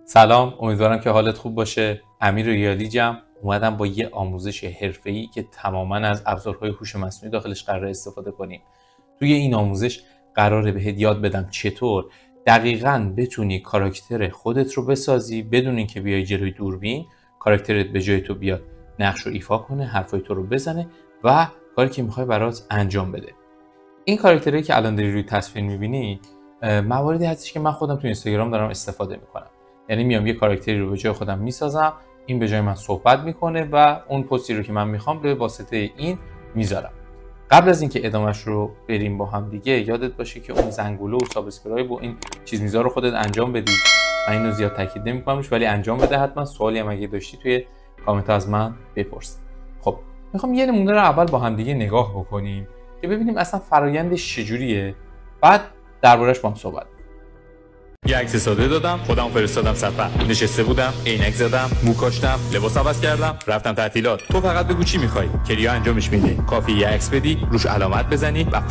سلام، امیدوارم که حالت خوب باشه. امیر ریالیجم. اومدم با یه آموزش حرفه‌ای که تماما از ابزارهای هوش مصنوعی داخلش قراره استفاده کنیم. توی این آموزش قراره بهت یاد بدم چطور دقیقاً بتونی کاراکتر خودت رو بسازی بدون اینکه بیای جلوی دوربین، کاراکترت به جای تو بیاد نقش رو ایفا کنه، حرفای تو رو بزنه و کاری که میخوای برات انجام بده. این کاراکتری که الان داری روی تصویر می‌بینی مواردی هستش که من خودم تو اینستاگرام دارم استفاده می‌کنم. یعنی میام یه کاراکتری رو به جای خودم میسازم، این به جای من صحبت میکنه و اون پستی رو که من میخوام به واسطه این میذارم. قبل از اینکه ادامهش رو بریم با هم دیگه، یادت باشه که اون زنگوله و سابسکرایب و این چیز میزا رو خودت انجام بدی. من اینو زیاد تاکید نمی‌کنمش ولی انجام بده حتما. سوالی هم اگه داشتی توی کامنت از من بپرس. خب میخوام یه نمونه رو اول با هم دیگه نگاه بکنیم که ببینیم اصلا فرایندش چجوریه، بعد دربارش با هم صحبت. یه عکس ساده دادم، خودم فرستادم صفحه. نشسته بودم، عینک زدم، مو کاشتم، لباس عوض کردم، رفتم تعطیلات. تو فقط بگو چی می‌خوای، کریا انجامش میده. کافی یه عکس بدی، روش علامت بزنی و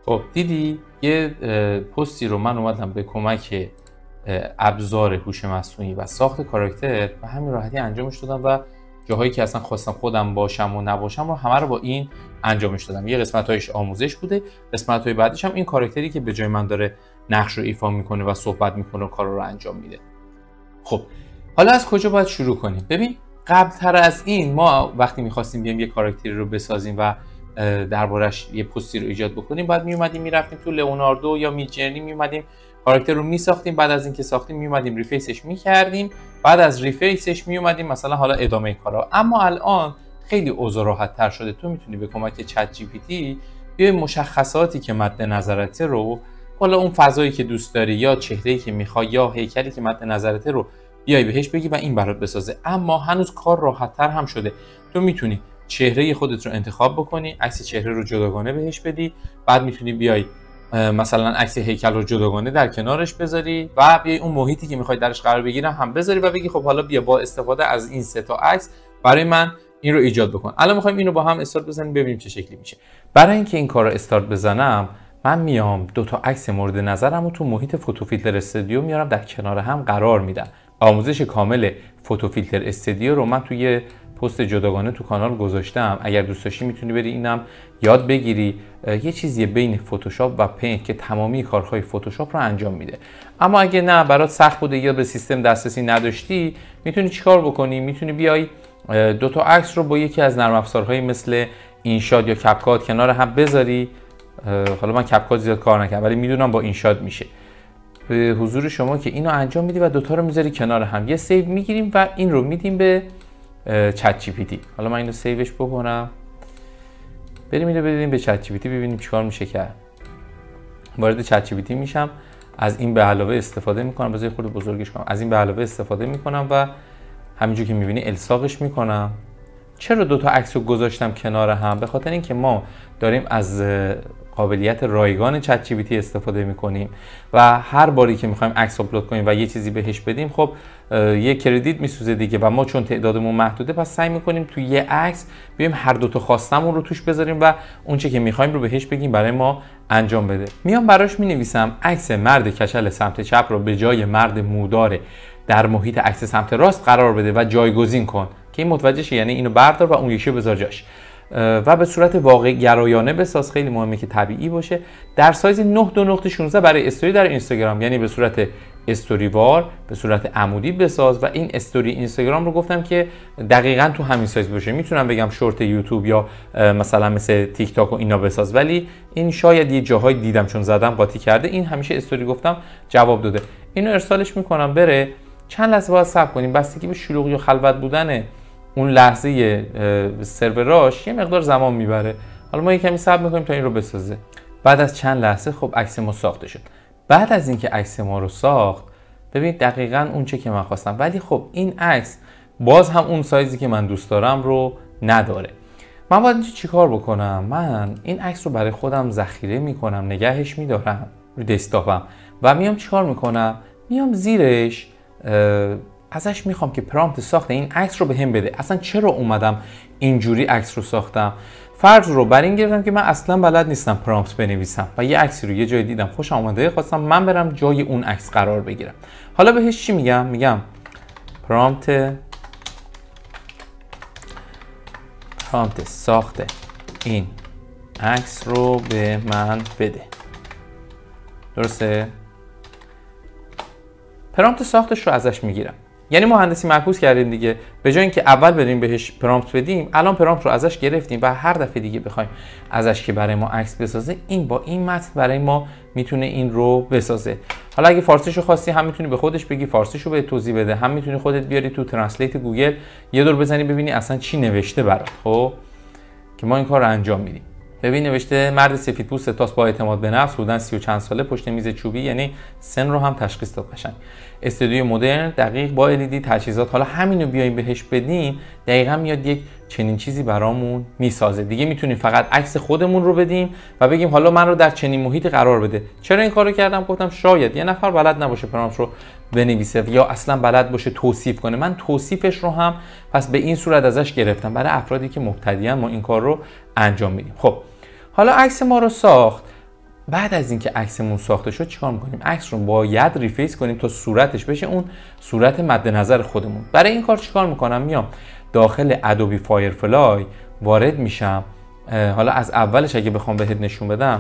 خب دیدی یه پستی رو من اومدم به کمک ابزار هوش مصنوعی و ساخت کاراکتر به همین راحتی انجامش دادم و جاهایی که اصلا خواستم خودم باشم و نباشم و همه رو با این انجامش دادم. یه قسمت‌هایش آموزش بوده، قسمت‌های بعدش هم این کاراکتری که به جای من داره نقش رو ایفا میکنه و صحبت میکنه و کار رو انجام میده. خب حالا از کجا باید شروع کنیم؟ ببین قبل‌تر از این ما وقتی می‌خواستیم بیایم یه کاراکتری رو بسازیم و دربارش یه پستی رو ایجاد بکنیم، بعد میومدیم میرفتیم تو لئوناردو یا میدجرنی، میومدیم کاراکتر رو میساختیم، بعد از اینکه ساختیم میومدیم ریفیسش میکردیم، بعد از ریفیسش میومدیم مثلا حالا ادامه کارا. اما الان خیلی اوضاع راحت‌تر شده. تو میتونی به کمک چت جی پی تی بیای مشخصاتی که مد نظرته رو، حالا اون فضایی که دوست داری یا چهره‌ای که میخوای یا هیکلی که مد نظرته رو بیای بهش بگی و این برات بسازه. اما هنوز کار راحت‌تر هم شده. تو میتونی چهره خودت رو انتخاب بکنی، عکس چهره رو جداگانه بهش بدی، بعد میتونی بیای مثلا عکس هیکل رو جداگانه در کنارش بذاری و بیای اون محیطی که میخوای درش قرار بگیره هم بذاری و بگی خب حالا بیا با استفاده از این سه تا عکس برای من این رو ایجاد بکن. الان میخوایم اینو با هم استارت بزنیم ببینیم چه شکلی میشه. برای اینکه این کار رو استارت بزنم من میام دو تا عکس مورد نظرم رو تو محیط فوتوفیلتر استودیو میارم در کنار هم قرار میدم. آموزش کامل فوتوفیلتر استودیو رو من توی پست جداگانه تو کانال گذاشتم. اگر دوست داشتی میتونی بری اینم یاد بگیری. یه چیزیه بین فتوشاپ و پینت که تمامی کارهای فتوشاپ رو انجام میده. اما اگه نه برات سخت بوده یا به سیستم دسترسی نداشتی، میتونی چیکار بکنی؟ میتونی بیای دو تا عکس رو با یکی از نرم افزارهای مثل اینشاد یا کپکات کنار هم بذاری. حالا من کپکات زیاد کار نکردم ولی میدونم با اینشاد میشه. به حضور شما که اینو انجام میدی و دوتا رو میذاری کنار هم، یه سیو میگیریم و این رو میدیم به چت جی پی تی. حالا من اینو سیوش بکنم، بریم اینو بدیم به چت جی پی تی ببینیم چیکار میشه کرد. وارد چت جی پی تی میشم، از این به علاوه استفاده میکنم. بذار خود بزرگش کنم. از این به علاوه استفاده میکنم و همینجور که میبینی الساقش میکنم. چرا دو تا عکس رو گذاشتم کنار هم؟ به خاطر اینکه ما داریم از قابلیت رایگان چت جی پی تی استفاده میکنیم و هر باری که میخوایم عکس آپلود کنیم و یه چیزی بهش بدیم، خب یه کردیت میسوزه دیگه و ما چون تعدادمون محدوده پس سعی میکنیم توی یه عکس بیایم هر دو تا خواستمون رو توش بذاریم و اون چه که میخوایم رو بهش بگیم برای ما انجام بده. میام براش مینویسم عکس مرد کچل سمت چپ رو به جای مرد مودار در محیط عکس سمت راست قرار بده و جایگزین کن که این متوجه شه، یعنی اینو بردار و اون یکی رو بذار جاش و به صورت واقع گرایانه بساز. خیلی مهمه که طبیعی باشه. در سایز 9:16 برای استوری در اینستاگرام، یعنی به صورت استوری وار، به صورت عمودی بساز. و این استوری اینستاگرام رو گفتم که دقیقاً تو همین سایز باشه. میتونم بگم شورت یوتیوب یا مثلا مثل تیک تاک و اینا بساز، ولی این شاید یه جاهای دیدم چون زدم قاطی کرده. این همیشه استوری گفتم جواب داده. اینو ارسالش میکنم بره. چند لحظه باید صبر کنیم، بستگی به شلوغی و خلوت بودن اون لحظه سروراش یه مقدار زمان میبره. حالا ما یه کمی صبر میکنیم تا این رو بسازه. بعد از چند لحظه خب عکس ما ساخته شد. بعد از اینکه عکس ما رو ساخت، ببینید دقیقاً اون چه که من خواستم، ولی خب این عکس باز هم اون سایزی که من دوست دارم رو نداره. من باید چی کار بکنم؟ من این عکس رو برای خودم ذخیره میکنم، نگهش میدارم روی دسکتاپم و میام چیکار میکنم؟ میام زیرش ازش میخوام که پرامپت ساخت این عکس رو بهم بده. اصلا چرا اومدم اینجوری عکس رو ساختم؟ فرض رو بر این گرفتم که من اصلا بلد نیستم پرامپت بنویسم و یه عکسی رو یه جای دیدم خوشم اومده، خواستم من برم جای اون عکس قرار بگیرم. حالا بهش چی میگم؟ میگم پرامپت ساخت این عکس رو به من بده. درسته؟ پرامپت ساختش رو ازش میگیرم. یعنی مهندسی معکوس کردیم دیگه. به جای اینکه اول بریم بهش پرامپت بدیم، الان پرامپت رو ازش گرفتیم و هر دفعه دیگه بخوایم ازش که برای ما عکس بسازه، این با این متن برای ما میتونه این رو بسازه. حالا اگه فارسیشو خواستی هم میتونی به خودش بگی فارسیشو به توضیح بده، هم میتونی خودت بیاری تو ترنسلیت گوگل یه دور بزنی ببینی اصلا چی نوشته برات. خب که ما این کار رو انجام میدیم. ببین نوشته مرد سفیدپوست تاس با اعتماد به نفس، حدوداً 30 و چند ساله، پشت میز چوبی، یعنی سن رو هم تشخیص داد قشنگ. استودیو مدرن دقیق با LED تجهیزات. حالا همینو بیایم بهش بدیم، دقیقاً میاد یک چنین چیزی برامون میسازه. دیگه میتونیم فقط عکس خودمون رو بدیم و بگیم حالا من رو در چنین محیطی قرار بده. چرا این کارو کردم؟ گفتم شاید یه نفر بلد نباشه پرامپت رو بنویسه یا اصلا بلد باشه توصیف کنه. من توصیفش رو هم پس به این صورت ازش گرفتم. برای افرادی که مبتدیان ما این کار رو انجام میدیم. خب حالا عکس ما رو ساخت. بعد از اینکه عکسمون ساخته شد چیکار می‌کنیم؟ عکس رو باید ریفیس کنیم تا صورتش بشه اون صورت مد نظر خودمون. برای این کار چیکار می‌کنم؟ میام داخل ادوبی فایرفلای وارد میشم. حالا از اولش اگه بخوام بهت نشون بدم،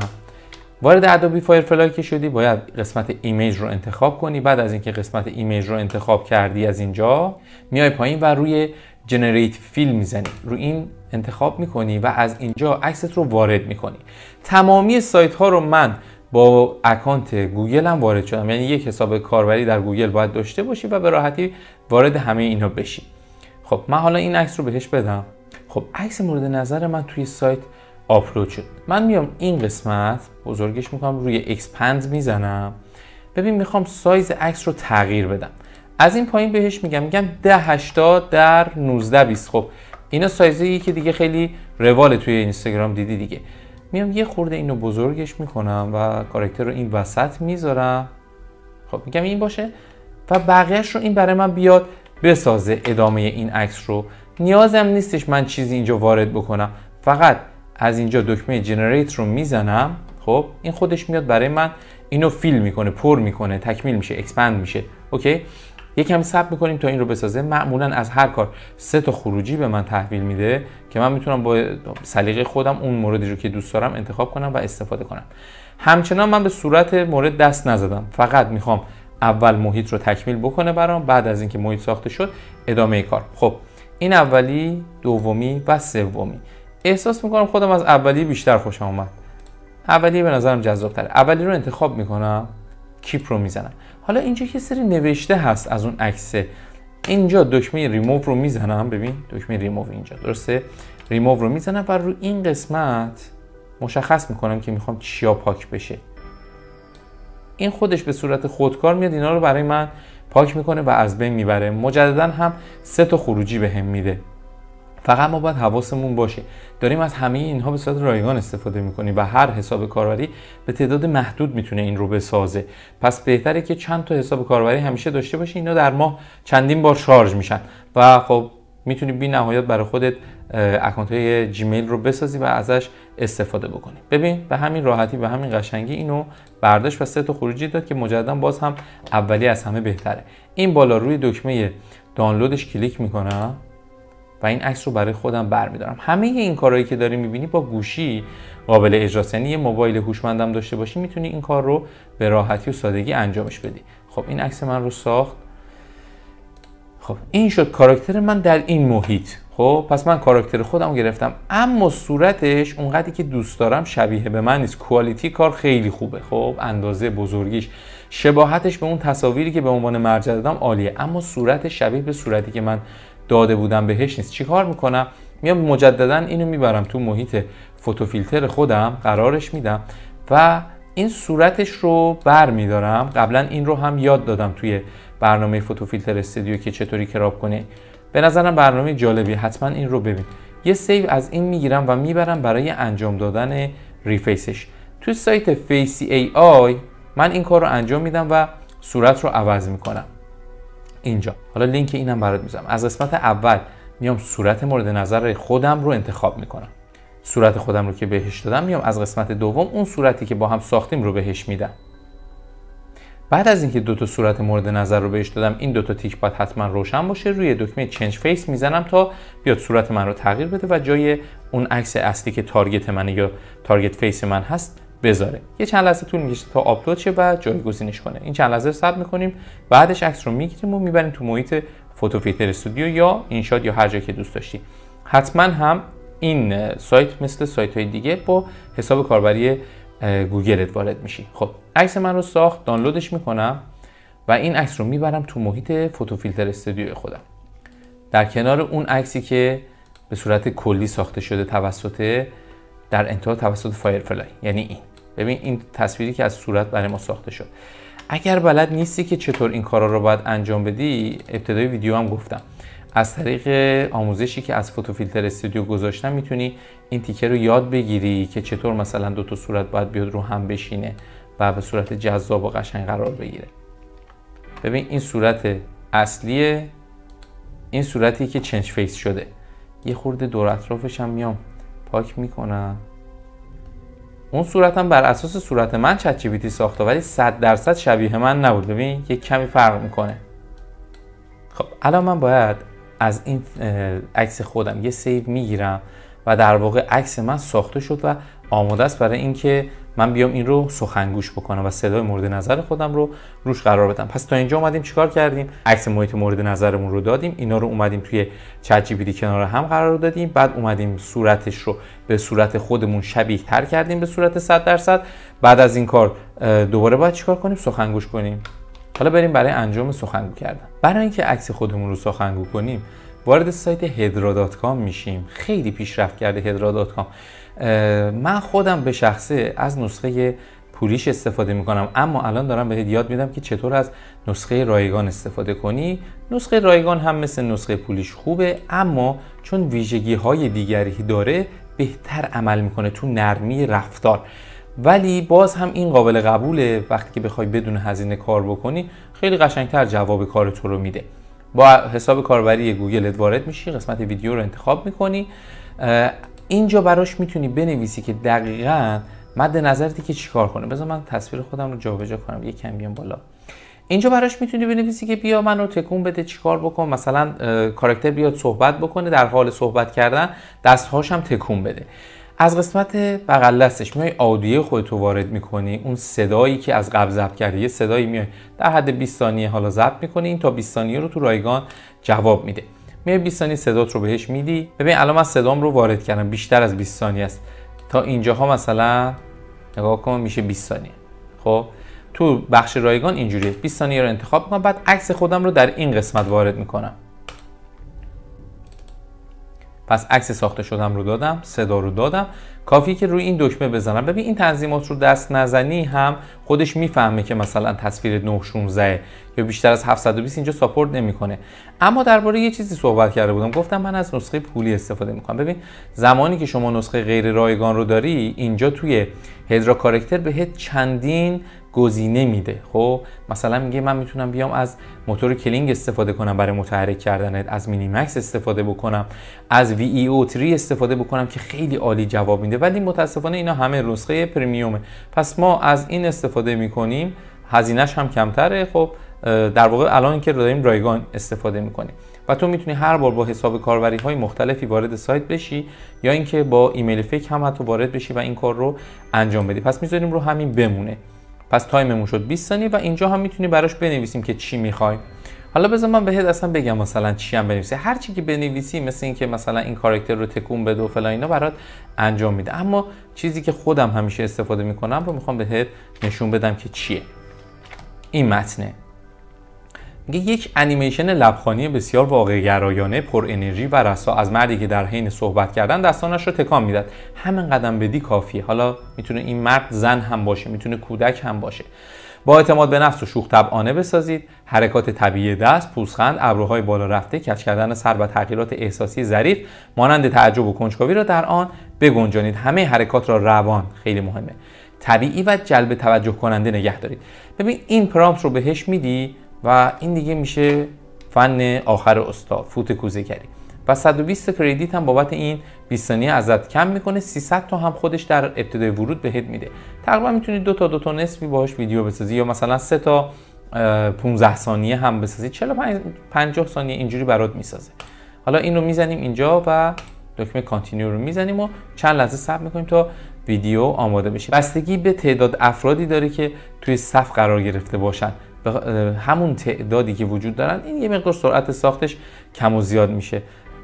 وارد ادوبی فایرفلای که شدی باید قسمت ایمیج رو انتخاب کنی. بعد از اینکه قسمت ایمیج رو انتخاب کردی از اینجا میای پایین و روی جنریت فیل میزنی، رو این انتخاب میکنی و از اینجا عکست رو وارد میکنی. تمامی سایت ها رو من با اکانت گوگل هم وارد شدم، یعنی یک حساب کاربری در گوگل باید داشته باشی و به راحتی وارد همه اینا بشی. خب من حالا این عکس رو بهش بدم. خب عکس مورد نظر من توی سایت آپلود شد. من میام این قسمت بزرگش میکنم، روی اکسپند میزنم. ببین میخوام سایز عکس رو تغییر بدم. از این پایین بهش میگم 1080 در 1920. خب اینا سایزی که دیگه خیلی رواله توی اینستاگرام دیدی دیگه. میام یه خورده اینو بزرگش میکنم و کاراکتر رو این وسط میذارم. خب میگم این باشه و بقیهش رو این برای من بیاد بسازه. ادامه این عکس رو نیازم نیستش من چیزی اینجا وارد بکنم، فقط از اینجا دکمه جنریت رو میزنم. خب این خودش میاد برای من اینو فیل میکنه، پر میکنه، تکمیل میشه، اکسپند میشه. اوکی، یکم صبر میکنیم تا این رو بسازه. معمولا از هر کار 3 تا خروجی به من تحویل میده که من میتونم با سلیقه خودم اون موردی رو که دوست دارم انتخاب کنم و استفاده کنم. همچنان من به صورت مورد دست نزدم، فقط میخوام اول محیط رو تکمیل بکنه برام. بعد از اینکه محیط ساخته شد ادامه کار. خب این اولی، دومی و سومی. احساس میکنم خودم از اولی بیشتر خوشم اومد. اولی به نظرم جذاب‌تره. اولی رو انتخاب میکنم، کیپ رو میزنم. حالا اینجا یه سری نوشته هست از اون عکسه. اینجا دکمه ریموو رو میزنم. ببین دکمه ریموو اینجا، درسته؟ ریموو رو میزنم و رو این قسمت مشخص میکنم که میخوام چیا پاک بشه. این خودش به صورت خودکار میاد اینا رو برای من پاک میکنه و از بین میبره. مجددا هم 3 تا خروجی بهم میده. فقط ما باید حواسمون باشه داریم از همه اینها به صورت رایگان استفاده میکنیم و هر حساب کاربری به تعداد محدود میتونه این رو بسازه. پس بهتره که چند تا حساب کاربری همیشه داشته باشی. اینا در ماه چندین بار شارژ میشن و خب میتونی بی نهایت برای خودت اکانت های جیمیل رو بسازی و ازش استفاده بکنی. ببین به همین راحتی، به همین قشنگی اینو برداشت و 3 تا خروجی داد که مجددا باز هم اولی از همه بهتره. این بالا روی دکمه دانلودش کلیک میکنم و این عکس رو برای خودم برمیدارم. همه این کارهایی که داری میبینی با گوشی قابل اجراست، یعنی یه موبایل هوشمندم داشته باشی میتونی این کار رو به راحتی و سادگی انجامش بدی. خب این عکس من رو ساخت. خب این شد کاراکتر من در این محیط. خب پس من کاراکتر خودم گرفتم، اما صورتش اونقدری که دوست دارم شبیه به من نیست. کوالیتی کار خیلی خوبه. خب اندازه، بزرگیش، شباهتش به اون تصاویری که به عنوان مرجع دادم عالیه، اما صورتش شبیه به صورتی که من داده بودم بهش نیست. چیکار میکنم؟ میام مجددا اینو میبرم تو محیط فوتوفیلتر خودم قرارش میدم و این صورتش رو بر میدارم. قبلا این رو هم یاد دادم توی برنامه فوتوفیلتر استودیو که چطوری کراپ کنه. به نظرم برنامه جالبی، حتما این رو ببین. یه سیو از این میگیرم و میبرم برای انجام دادن ریفیسش. تو سایت فیسی ای آی من این کار رو انجام میدم و صورت رو عوض میکنم. اینجا. حالا لینک اینم برات میذارم. از قسمت اول میام صورت مورد نظر خودم رو انتخاب میکنم. صورت خودم رو که بهش دادم میام از قسمت دوم اون صورتی که با هم ساختیم رو بهش میدم. بعد از اینکه دو تا صورت مورد نظر رو بهش دادم، این دو تا تیک باید حتما روشن باشه. روی دکمه چنج فیس میزنم تا بیاد صورت من رو تغییر بده و جای اون عکس اصلی که تارگت منه یا تارگت فیس من هست بذاره. یه چند لحظه طول میکشه تا آپلود شه و جایگزینش کنه. این چند لحظه صبر میکنیم. بعدش عکس رو میگیریم و میبریم تو محیط فوتو فیلتر استودیو یا اینشات یا هر جایی که دوست داشتی. حتما هم این سایت مثل سایت های دیگه با حساب کاربری گوگلت وارد میشی. خب عکس من رو ساخت، دانلودش میکنم و این عکس رو میبرم تو محیط فوتو فیلتر استودیو خودم. در کنار اون عکسی که به صورت کلی ساخته شده در انتها توسط فایرفلای، یعنی این. ببین این تصویری که از صورت برای ما ساخته شد. اگر بلد نیستی که چطور این کارا رو باید انجام بدی، ابتدای ویدیو هم گفتم، از طریق آموزشی که از فوتو فیلتر استودیو گذاشتم میتونی این تیکه رو یاد بگیری که چطور مثلا دو تا صورت باید بیاد رو هم بشینه و به صورت جذاب و قشنگ قرار بگیره. ببین این صورت اصلیه، این صورتی که چنج فیس شده. یه خورده دور اطرافش هم میام پاک میکنم. اون صورتم بر اساس صورت من چت جی پی تی ساخته ولی 100% شبیه من نبود. ببین یک کمی فرق میکنه. خب الان من باید از این عکس خودم یه سیو میگیرم و در واقع عکس من ساخته شد و آماده است برای اینکه من بیام این رو سخنگوش بکنم و صدای مورد نظر خودم رو روش قرار بدم. پس تا اینجا اومدیم چیکار کردیم؟ عکس محیط مورد نظرمون رو دادیم، اینا رو اومدیم توی چت جی پی تی کنار هم قرار دادیم، بعد اومدیم صورتش رو به صورت خودمون شبیه تر کردیم به صورت 100%. بعد از این کار دوباره باید چیکار کنیم؟ سخنگوش کنیم. حالا بریم برای انجام سخنگو کردن. برای اینکه عکس خودمون رو سخنگو کنیم وارد سایت hedra.com میشیم. خیلی پیشرفت کرده hedra.com. من خودم به شخصه از نسخه پولیش استفاده میکنم، اما الان دارم بهت یاد میدم که چطور از نسخه رایگان استفاده کنی. نسخه رایگان هم مثل نسخه پولیش خوبه، اما چون ویژگی های دیگری داره بهتر عمل میکنه تو نرمی رفتار. ولی باز هم این قابل قبوله. وقتی که بخوای بدون هزینه کار بکنی خیلی قشنگتر جواب کار تو رو میده. با حساب کاربری گوگلت وارد میشی، قسمت ویدیو رو انتخاب میکنی. اینجا براش میتونی بنویسی که دقیقاً مد نظرتی که چیکار کنه. بذار من تصویر خودم رو جابجا کنم، یک کم بیام بالا. اینجا براش میتونی بنویسی که بیا منو تکون بده، چیکار بکن. مثلا کاراکتر بیاد صحبت بکنه، در حال صحبت کردن دستهاش هم تکون بده. از قسمت بغل دستش میای آدیو خودتو وارد میکنی، اون صدایی که از قبل ضبط کردی، یه صدایی میای در حد 20 ثانیه حالا ضبط میکنی، این تا 20 ثانیه رو تو رایگان جواب میده. میای 20 ثانیه صدات رو بهش میدی. ببین الان من صدام رو وارد کردم، بیشتر از 20 ثانیه است. تا اینجاها مثلا نگاه کن میشه 20 ثانیه. خب تو بخش رایگان اینجوریه، 20 ثانیه رو انتخاب میکنم، بعد عکس خودم رو در این قسمت وارد میکنم. پس عکس ساخته شدم رو دادم، صدا رو دادم، کافیه که روی این دکمه بزنم. ببین این تنظیمات رو دست نزنی هم خودش میفهمه که مثلا تصویر 916 یا بیشتر از 720 اینجا ساپورت نمیکنه. اما درباره یه چیزی صحبت کرده بودم، گفتم من از نسخه پولی استفاده میکنم. ببین زمانی که شما نسخه غیر رایگان رو داری، اینجا توی هدرا کاراکتر بهت چندین گزینه میده. خب مثلا میگه من میتونم بیام از موتور کلینگ استفاده کنم برای متحرک کردن، از مینیمکس استفاده بکنم، از VEO3 استفاده بکنم که خیلی عالی جواب میده. ولی متاسفانه اینا همه نسخه پرمیومه، پس ما از این استفاده میکنیم، هزینه‌اش هم کمتره. خب در واقع الان که داریم رایگان استفاده میکنیم و تو میتونی هر بار با حساب کاربری های مختلفی وارد سایت بشی یا اینکه با ایمیل فیک هم حتی وارد بشی و این کار رو انجام بدی. پس میذاریم رو همین بمونه. پس تایممون شد 20 ثانیه و اینجا هم میتونی براش بنویسیم که چی میخوای. حالا بذار من بهت اصلا بگم مثلا چی هم بنویسی. هر چی که بنویسی مثل این که مثلا این کاراکتر رو تکون بده و فلان اینا برات انجام میده. اما چیزی که خودم همیشه استفاده میکنم رو میخوام بهت نشون بدم که چیه. این متنه. میگه یک انیمیشن لبخانی بسیار واقع‌گرایانه، پر انرژی و رسا از مردی که در حین صحبت کردن دستانش رو تکان میداد. همین قدم بدی کافیه. حالا میتونه این مرد زن هم باشه، میتونه کودک هم باشه. با اعتماد به نفس و شوخ طبعانه بسازید. حرکات طبیعی دست، پوزخند، ابروهای بالا رفته، کج کردن سر و تغییرات احساسی ظریف مانند تعجب و کنجکاوی را در آن بگنجانید. همه حرکات را روان، خیلی مهمه، طبیعی و جلب توجه کننده نگه دارید. ببین این پرامپت رو بهش میدی و این دیگه میشه فن آخر استاد، فوت کوزه‌گری. و 120 کردیت هم بابت این 20 ثانیه ازت کم میکنه. 300 تا هم خودش در ابتدای ورود بهت میده. تقریبا میتونی 2 تا نصفی باهاش ویدیو بسازی، یا مثلا 3 تا 15 ثانیه هم بسازی، 45-50 ثانیه اینجوری برات میسازه. حالا این رو میزنیم اینجا و دکمه کانتینیو رو میزنیم و چند لحظه صبر میکنیم تا ویدیو آماده بشه. بستگی به تعداد افرادی داره که توی صف قرار گرفته باشن. همون تعدادی که وجود دارن این یه مقدار سرعت ساختش کم و زیاد میشه.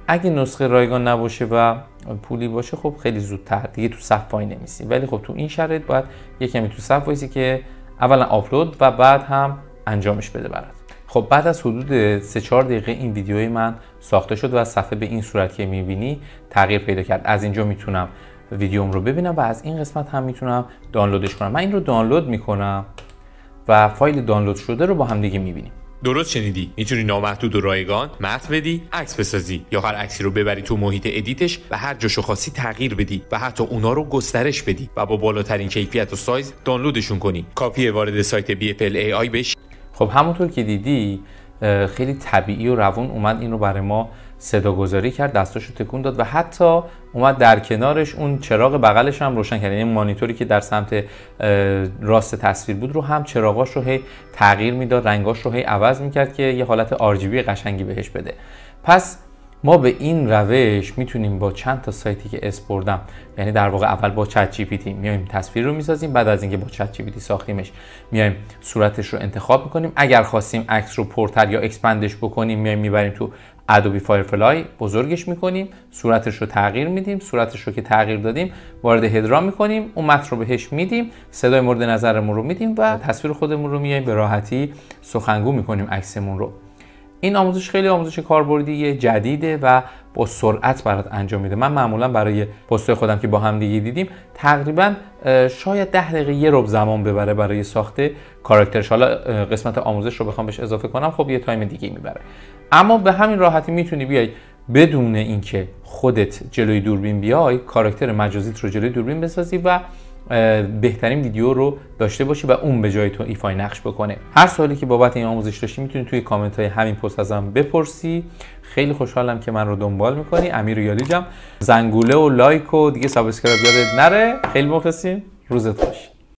اگه نسخه رایگان نباشه و پولی باشه خب خیلی زودتر دیگه تو صف وای نمیسی، ولی خب تو این شرایط باید یه کمی تو صف وایسی که اولا آپلود و بعد هم انجامش بده برات. خب بعد از حدود 3-4 دقیقه این ویدیوی من ساخته شد و صفحه به این صورت که میبینی تغییر پیدا کرد. از اینجا میتونم ویدیوم رو ببینم و از این قسمت هم میتونم دانلودش کنم. من این رو دانلود میکنم و فایل دانلود شده رو با هم دیگه میبینیم. درست شنیدی، میتونی نامحدود و رایگان متن بدی، عکس بسازی یا هر عکسی رو ببری تو محیط ادیتش و هر جاشو خاصی تغییر بدی و حتی اونا رو گسترش بدی و با بالاترین کیفیت و سایز دانلودشون کنی. کافیه وارد سایت BFL AI بشی. خب همونطور که دیدی خیلی طبیعی و روون اومد این رو برای ما صدا گذاری کرد، دستاشو تکون داد و حتی اومد در کنارش اون چراغ بغلش هم روشن کرد. یعنی مانیتوری که در سمت راست تصویر بود رو هم چراغاش رو هی تغییر میداد، رنگاش رو هی عوض میکرد که یه حالت RGB قشنگی بهش بده. پس ما به این روش میتونیم با چند تا سایتی که اسپردم، یعنی در واقع اول با چت جی پی تی میایم تصویر رو میسازیم، بعد از اینکه با چت جی پی تی ساختیمش میایم صورتش رو انتخاب میکنیم، اگر خواستیم عکس رو پرتر یا اکسپندش بکنیم میایم میبریم تو ادوبی فایرفلای بزرگش میکنیم، صورتش رو تغییر میدیم، صورتش رو که تغییر دادیم وارد هدرا میکنیم، اون متن رو بهش میدیم، صدای مورد نظرمون رو میدیم و تصویر خودمون رو میایم به راحتی سخنگو میکنیم عکسمون رو. این آموزش خیلی آموزش کاربردی جدیده و با سرعت برات انجام میده. من معمولا برای پست‌های خودم که با هم دیگه دیدیم تقریبا شاید 10 دقیقه یه ربع زمان ببره برای ساخت کاراکترش. حالا قسمت آموزش رو بخوام بهش اضافه کنم خب یه تایم دیگه میبره، اما به همین راحتی میتونی بیای بدون اینکه خودت جلوی دوربین بیای کاراکتر مجازیت رو جلوی دوربین بسازی و بهترین ویدیو رو داشته باشی و اون به جای تو ایفای نقش بکنه. هر سوالی که بابت این آموزش داشتی میتونی توی کامنت های همین پست ازم بپرسی. خیلی خوشحالم که من رو دنبال میکنی. امیر یالیجم. زنگوله و لایک و دیگه سابسکرایب یادت نره. خیلی مخلصیم. روزت خوش.